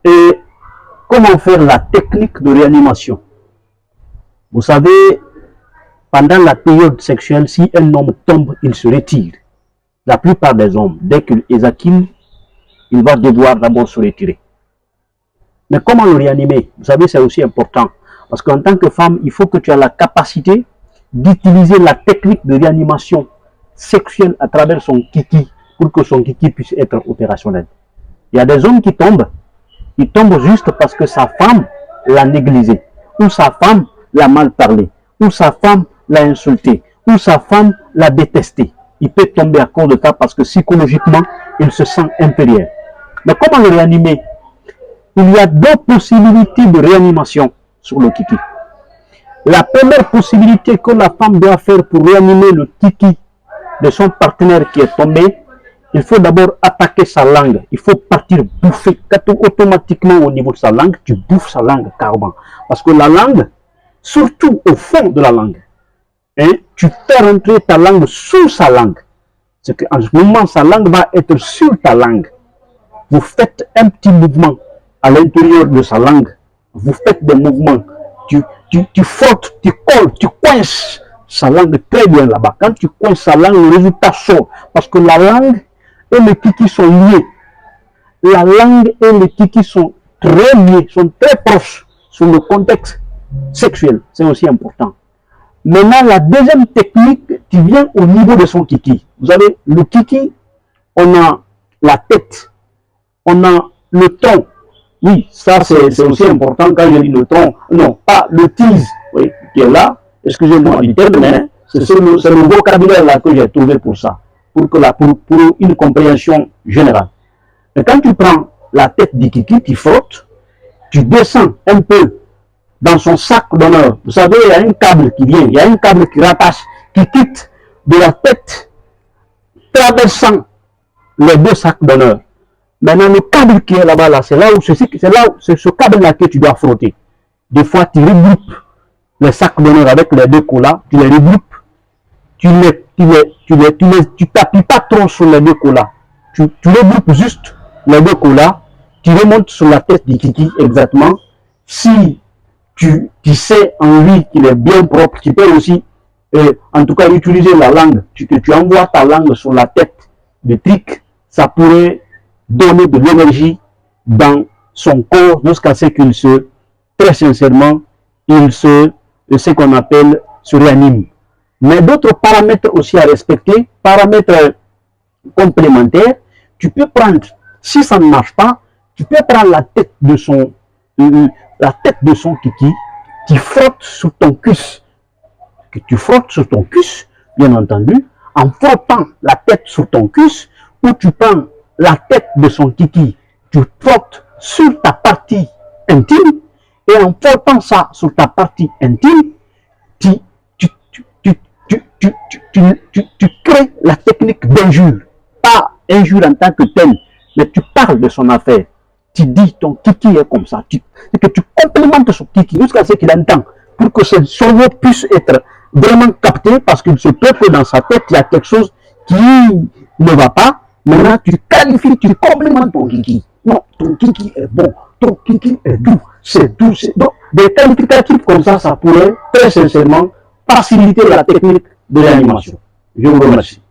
Et comment faire la technique de réanimation? Vous savez, pendant la période sexuelle, si un homme tombe, il se retire. La plupart des hommes, dès qu'il éjacule, il va devoir d'abord se retirer. Mais comment le réanimer? Vous savez, c'est aussi important. Parce qu'en tant que femme, il faut que tu aies la capacité d'utiliser la technique de réanimation sexuelle à travers son kiki pour que son kiki puisse être opérationnel. Il y a des hommes qui tombent, ils tombent juste parce que sa femme l'a négligé, ou sa femme l'a mal parlé, ou sa femme l'a insulté, ou sa femme l'a détesté. Il peut tomber à cause de ça parce que psychologiquement, il se sent inférieur. Mais comment le réanimer? Il y a deux possibilités de réanimation sur le kiki. La première possibilité que la femme doit faire pour réanimer le kiki de son partenaire qui est tombé, il faut d'abord attaquer sa langue. Il faut partir bouffer. Automatiquement au niveau de sa langue, tu bouffes sa langue carrément. Parce que la langue, surtout au fond de la langue, hein, tu fais rentrer ta langue sous sa langue. C'est qu'en ce moment, sa langue va être sur ta langue. Vous faites un petit mouvement à l'intérieur de sa langue. Vous faites des mouvements. Tu frottes, tu colles, tu coinces sa langue très bien là-bas. Quand tu coinces sa langue, le résultat sort. Parce que la langue et le kiki sont liés. La langue et le kiki sont très liés, sont très proches sur le contexte sexuel. C'est aussi important. Maintenant, la deuxième technique qui vient au niveau de son kiki. Vous savez, le kiki, on a la tête, on a le tronc. Oui, ça c'est aussi important quand je dis le tronc. Non, pas le tease, oui, qui est là. Excusez-moi du terme, mais c'est le vocabulaire là que j'ai trouvé pour ça, pour une compréhension générale. Et quand tu prends la tête du kiki, tu frottes, tu descends un peu dans son sac d'honneur. Vous savez, il y a un câble qui vient, il y a un câble qui rattache, qui quitte de la tête, traversant les deux sacs d'honneur. Maintenant, le câble qui est là-bas, là, c'est ce câble-là que tu dois frotter. Des fois, tu regroupes les sacs d'honneur avec les deux colas, tu les regroupes, tu t'appuies pas trop sur les deux colas. Tu regroupes juste les deux colas, tu remontes sur la tête du kiki exactement. Si tu sais en lui qu'il est bien propre, tu peux aussi, en tout cas, utiliser la langue. Tu envoies ta langue sur la tête du trick, ça pourrait donner de l'énergie dans son corps jusqu'à ce qu'il très sincèrement, ce qu'on appelle, se réanime. Mais d'autres paramètres aussi à respecter, paramètres complémentaires, tu peux prendre, si ça ne marche pas, tu peux prendre la tête de son kiki, tu frottes sur ton cuisse, que tu frottes sur ton cuisse, bien entendu, en frottant la tête sur ton cuisse, ou tu prends la tête de son kiki, tu frottes sur ta partie intime, et en frottant ça sur ta partie intime, tu crées la technique d'injure. Pas injure en tant que telle, mais tu parles de son affaire. Tu dis ton kiki est comme ça. Que tu complimentes son kiki jusqu'à ce qu'il entend, pour que son cerveau puisse être vraiment capté, parce qu'il se peut que dans sa tête, il y a quelque chose qui ne va pas. Maintenant, tu qualifies, tu complimentes ton kiki. Non, ton kiki est bon, ton kiki est doux, c'est doux. Donc, des qualificatifs comme ça pourrait très sincèrement faciliter la technique de réanimation. Je vous remercie.